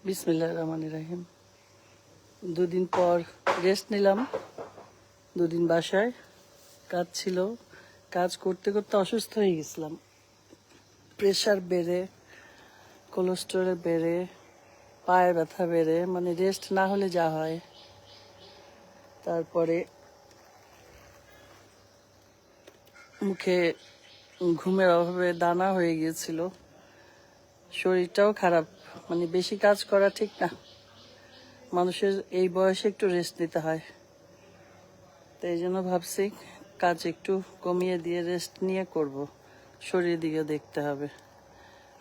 বিসমিল্লাহির রহমানির রহিম। দুদিন পর রেস্ট নিলাম, দুদিন বাসায় কাজ ছিল। কাজ করতে করতে অসুস্থ হয়ে গেছিলাম, প্রেশার বেড়ে, কোলেস্টেরল বেড়ে, পায়ে ব্যথা বেড়ে, মানে রেস্ট না হলে যা হয়। তারপরে মুখে ঘুমের অভাবে দানা হয়ে গিয়েছিল, শরীরটাও খারাপ। মানে বেশি কাজ করা ঠিক না, মানুষের এই বয়সে একটু রেস্ট নিতে হয়। তো এই জন্য ভাবছি কাজ একটু কমিয়ে দিয়ে রেস্ট নিয়ে করব, শরীরের দিকে দেখতে হবে।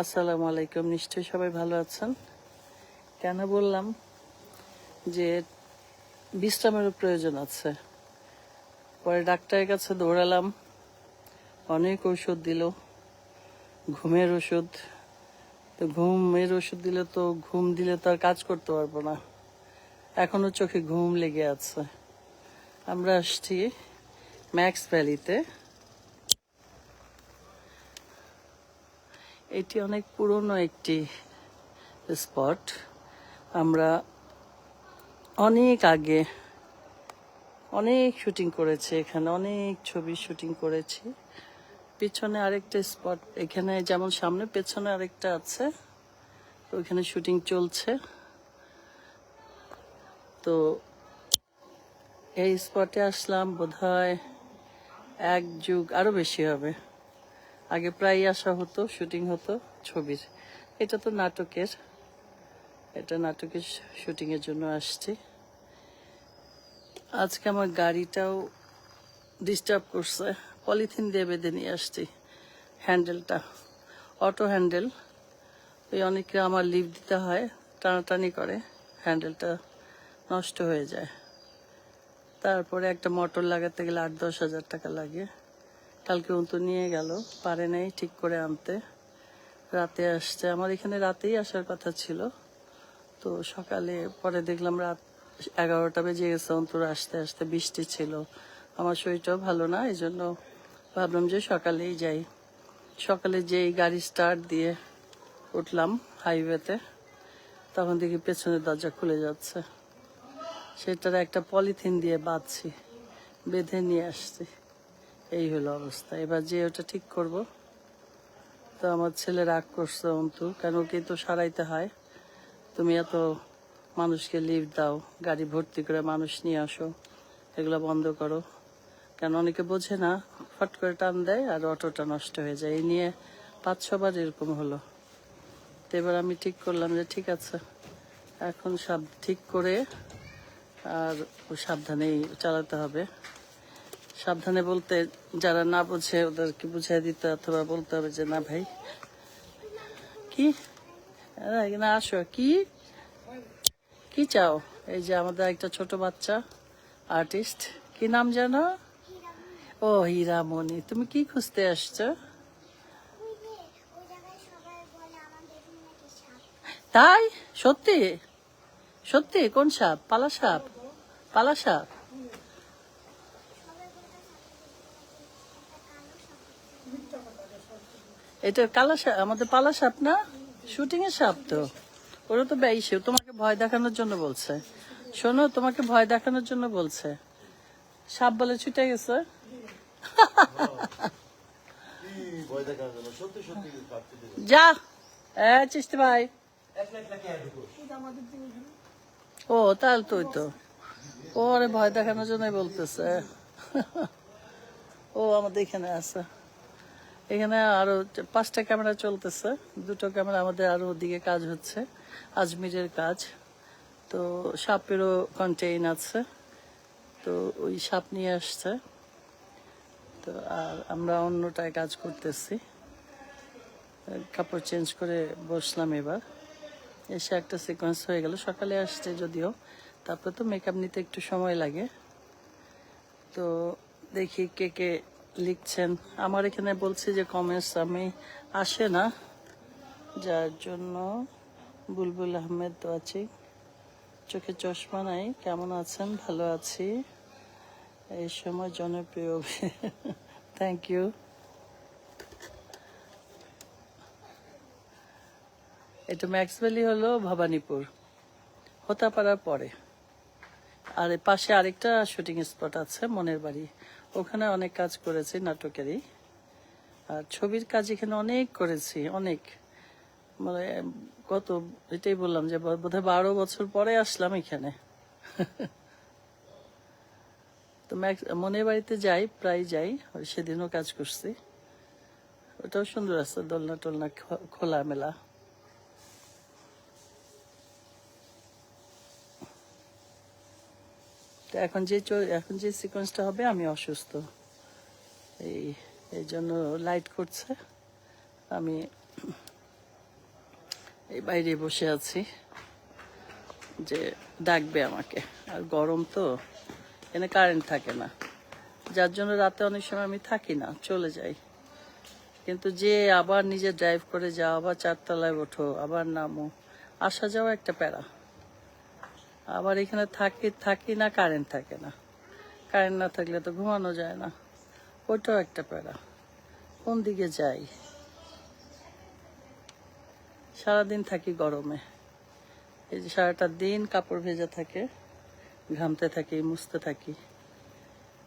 আসসালামু আলাইকুম, নিশ্চয়ই সবাই ভালো আছেন। কেন বললাম যে বিশ্রামেরও প্রয়োজন আছে। পরে ডাক্তারের কাছে দৌড়ালাম, অনেক ওষুধ দিল, ঘুমের ওষুধ। তো ঘুমের ওষুধ দিলে তো ঘুম দিলে তো আর কাজ করতে পারবো না, এখনো চোখে ঘুম লেগে আছে। আমরা আসছি ম্যাক্স ভ্যালিতে। এটি অনেক পুরনো একটি স্পট। আমরা অনেক আগে অনেক শুটিং করেছি এখানে, অনেক ছবি শুটিং করেছি। পিছনে আরেকটা স্পট, এখানে যেমন সামনে, পেছনে আরেকটা আছে, ওইখানে শুটিং চলছে। তো এই স্পটে আসলাম বোধহয় 1 যুগ আরো বেশি হবে। আগে প্রায় আসা হতো, শুটিং হতো ছবির। এটা তো নাটকের, এটা নাটকের শুটিং এর জন্য আসছি। আজকে আমার গাড়িটাও ডিস্টার্ব করছে, পলিথিন দিয়ে বেঁধে নিয়ে আসছি হ্যান্ডেলটা, অটো হ্যান্ডেল। ওই অনেকে আমার লিভ দিতে হয়, টানাটানি করে, হ্যান্ডেলটা নষ্ট হয়ে যায়। তারপরে একটা মোটর লাগাতে গেলে 8-10 হাজার টাকা লাগে। কালকে তো নিয়ে গেল, পারে নাই ঠিক করে আনতে, রাতে আসছে। আমার এখানে রাতেই আসার কথা ছিল, তো সকালে পরে দেখলাম রাত 11টা বেজে গেছে অন্তর আসতে আসতে। বৃষ্টি ছিল, আমার শরীরটাও ভালো না, এই জন্য ভাবলাম যে সকালেই যাই। সকালে যেই গাড়ি স্টার্ট দিয়ে উঠলাম হাইওয়েতে, তখন দেখি পেছনের দরজা খুলে যাচ্ছে। সেটার একটা পলিথিন দিয়ে বাঁধছি, বেঁধে নিয়ে আসছি। এই হলো অবস্থা। এবার যে ওটা ঠিক করব। তো আমার ছেলে রাগ করছে অন্তু, কেন ওকে তো সারাইতে হয়। তুমি এত মানুষকে লিফট দাও, গাড়ি ভর্তি করে মানুষ নিয়ে আসো, এগুলো বন্ধ করো। কেন অনেকে বোঝে না, ফট করে টান দেয় আর অটোটা নষ্ট হয়ে যায়। এই নিয়ে 5-6 বার এরকম হলো। তো এবার আমি ঠিক করলাম যে ঠিক আছে, এখন সব ঠিক করে আর সাবধানেই চালাতে হবে। সাবধানে বলতে যারা না বোঝে ওদেরকে বুঝিয়ে দিতে, অথবা বলতে হবে যে না ভাই, কি না আসো, কি কি চাও। এই যে আমাদের একটা ছোট বাচ্চা আর্টিস্ট, কি নাম জানো? ও হীরামণি। তুমি কি খুঁজতে আসছো? তাই? সত্যি? সত্যি? কোন সাপ? পালা সাপ? পালা সাপ? এটা কালা সাপ, আমাদের পালা সাপ না, শুটিং এর সাপ তো। ওরা তো বেইসে, তোমাকে ভয় দেখানোর জন্য বলছে। শোনো, তোমাকে ভয় দেখানোর জন্য বলছে। সাপ বলে ছুটে গেছে। যা চিস্তি ভাই। ও তাহলে তো ওই তো ওরে ভয় দেখানোর জন্যই বলতেছে। ও আমাদের এখানে আছে, এখানে আরো 5টা ক্যামেরা চলতেছে, 2টো ক্যামেরা আমাদের আরো ওদিকে কাজ হচ্ছে, আজমিরের কাজ। তো সাপেরও কন্টেইন আছে, তো ওই সাপ নিয়ে আসছে। তো আর আমরা অন্যটায় কাজ করতেছি। কাপড় চেঞ্জ করে বসলাম, এবার এসে একটা সিকোয়েন্স হয়ে গেল। সকালে আসছে যদিও, তারপরে তো মেকআপ নিতে একটু সময় লাগে। তো দেখি কে কে লিখছেন। আমার এখানে বলছে যে কমেন্টস আমি আসে না, যার জন্য বুলবুল আহমেদ তো আছি। চোখে চশমা নাই, কেমন আছেন? ভালো আছি। এই সময় জনপ্রিয়। Thank you. এটা ম্যাক্স ভ্যালি হলো ভবানীপুর, হোতাপাড়ার পরে। আর এর পাশে আরেকটা শুটিং স্পট আছে মনের বাড়ি, ওখানে অনেক কাজ করেছি নাটকেরই। আর ছবির কাজ এখানে অনেক করেছি, অনেক, মানে কত, এটাই বললাম যে বোধহয় 12 বছর পরে আসলাম এখানে। তো মনের বাড়িতে যাই, প্রায় যাই, সেদিনও কাজ করছি। ওটাও সুন্দর আছে, দোলনা টোলনা খোলা মেলা। তো এখন যে সিকোয়েন্সটা হবে, আমি অসুস্থ, এই এই জন্য লাইট করছে, আমি এই বাইরে বসে আছি যে ডাকবে আমাকে। আর গরম তো, এখানে কারেন্ট থাকে না, যার জন্য রাতে অনেক সময় আমি থাকি না, চলে যাই। কিন্তু যে আবার নিজে ড্রাইভ করে যাও, আবার 4 তলায় ওঠো, আবার নামো, আসা যাওয়া একটা প্যারা। আবার এখানে থাকি না, কারেন্ট থাকে না, কারেন্ট না থাকলে তো ঘুমানো যায় না, ওইটাও একটা প্যারা। কোন দিকে যাই? সারাদিন থাকি গরমে, এই যে সারাটা দিন কাপড় ভেজা থাকে, ঘামতে থাকি, মুছতে থাকি।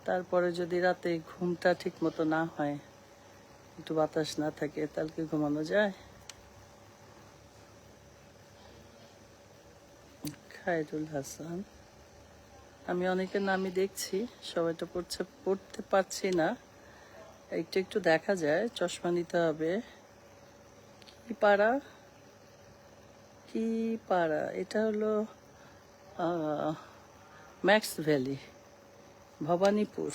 তারপরে যদি রাতে ঘুমটা ঠিক মতো না হয়, একটু বাতাস না থাকে, তাহলে কি ঘুমানো যায়? খায়রুল হাসান, আমি অনেকের নামই দেখছি, সবাইটা পড়তে পারছি না, একটু একটু দেখা যায়, চশমা নিতে হবে। কি পাড়া, কি পাড়া, এটা হলো ম্যাক্স ভ্যালি, ভবানীপুর।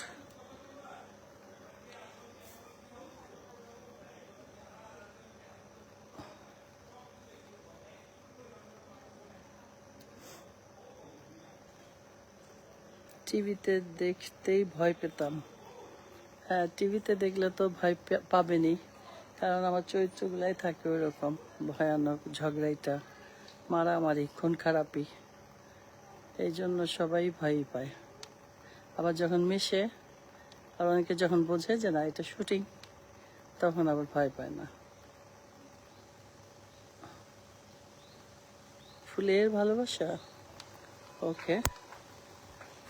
টিভিতে দেখতেই ভয় পেতাম। হ্যাঁ, টিভিতে দেখলে তো ভয় পাবেনই, কারণ আমার চরিত্রগুলাই থাকে ওই রকম ভয়ানক, ঝগড়াইটা, মারামারি, খুন খারাপি, এই জন্য সবাই ভয়ই পায়। আবার যখন মিশে, আর অনেকে যখন বোঝে যে না এটা শুটিং, তখন আবার ভয় পায় না। ফুলের ভালোবাসা, ওকে,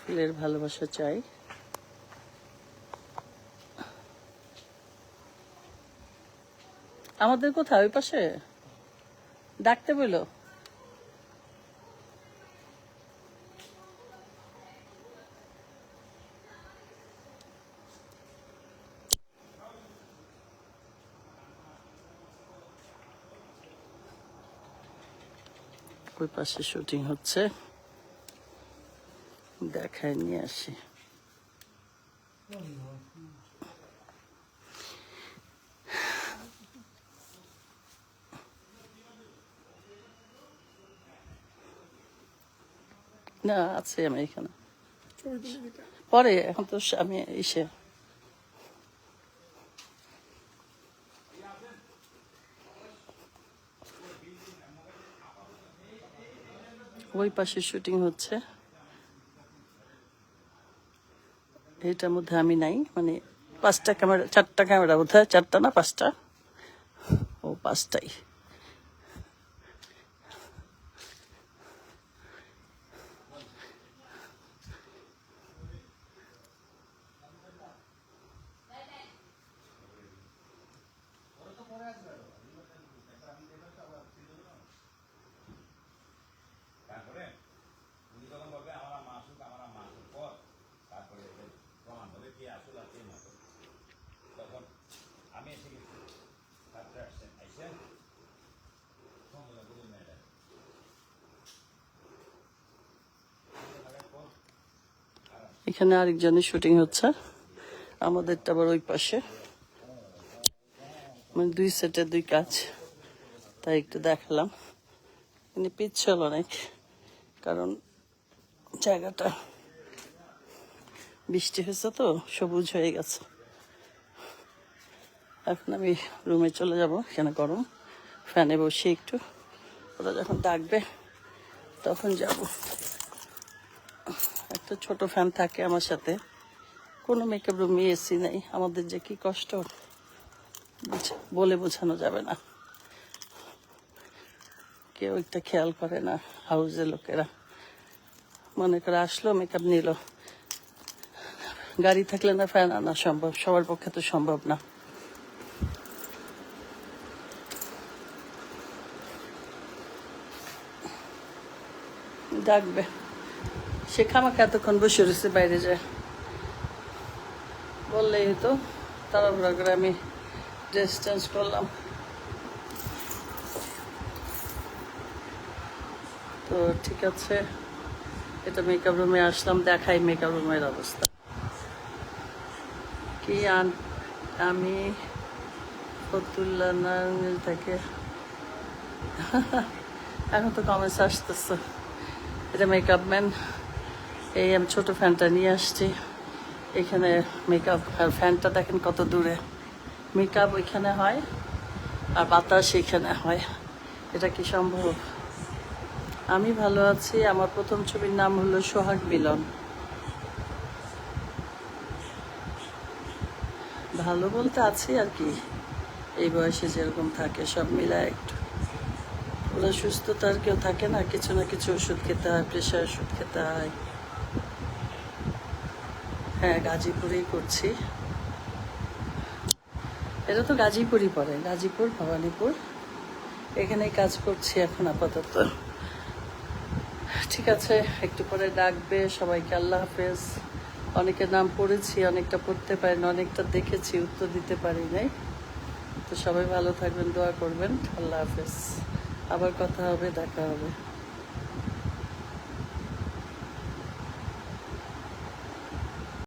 ফুলের ভালোবাসা চাই। আমাদের কোথায়, ওই পাশে ডাকতে বললো? ওই পাশে শুটিং হচ্ছে, দেখায় নিয়ে আসি। না, আছে আমি এখানে, পরে, এখন তো আমি ইসে, ওই পাশে শুটিং হচ্ছে, এইটার মধ্যে আমি নাই, মানে 5টা ক্যামেরা, 4টা ক্যামেরা বোধ হয়, 4টা না 5টা, ও 5টাই। এখানে আরেকজনের শুটিং হচ্ছে, আমাদেরটা আবার ওই পাশে, মানে 2 সেটের 2 কাজ, তাই একটু দেখালাম। কিন্তু পিচ্ছল অনেক, কারণ জায়গাটা বৃষ্টি হয়েছে তো, সবুজ হয়ে গেছে। এখন আমি রুমে চলে যাব, এখানে গরম, ফ্যানে বসে একটু, ওরা যখন ডাকবে তখন যাব। একটা ছোট ফ্যান থাকে আমার সাথে, কোনো মেকআপ রুমে এসি নেই, আমাদের যে কি কষ্ট বলে বোঝানো যাবে না। কেউ একটা খেয়াল করে না হাউসের লোকেরা, মনে করে আসলো মেকআপ নিল। গাড়ি থাকলে না ফ্যান আনা সম্ভব, সবার পক্ষে তো সম্ভব না। ডাকবে, সে খামাকে এতক্ষণ বসে রয়েছে বাইরে যায়, বললেই তো তাড়াহুড়া করে আমি ড্রেস চেঞ্জ করলাম। তো ঠিক আছে, এটা মেকআপ রুমে আসলাম, দেখাই মেকআপ রুমের অবস্থা কি। আমি ফতুল্লা নারায়ণ থেকে এখন তো কমেন্টস আসতেছে। এটা মেকআপ ম্যান, এই আমি ছোট ফ্যানটা নিয়ে আসছি। এখানে মেকআপ আর ফ্যানটা দেখেন কত দূরে। মেকআপ ওইখানে হয় আর বাতাস এখানে হয়, এটা কি সম্ভব? আমি ভালো আছি। আমার প্রথম ছবির নাম হলো সোহাগ মিলন। ভালো বলতে আছি আর কি, এই বয়সে যেরকম থাকে সব মিলায় একটু। পুরো সুস্থ তো আর কেউ থাকে না, কিছু না কিছু ওষুধ খেতে হয়, প্রেশার ওষুধ খেতে হয়। হ্যাঁ, গাজীপুরেই করছি। এটা তো গাজীপুরই পড়ে, গাজীপুর ভবানীপুর, এখানেই কাজ করছি এখন আপাতত। ঠিক আছে, একটু পরে ডাকবে সবাইকে। আল্লাহ হাফেজ। অনেকের নাম পড়েছি, অনেকটা পড়তে পারি না, অনেকটা দেখেছি উত্তর দিতে পারি নাই। তো সবাই ভালো থাকবেন, দোয়া করবেন। আল্লাহ হাফেজ। আবার কথা হবে, দেখা হবে।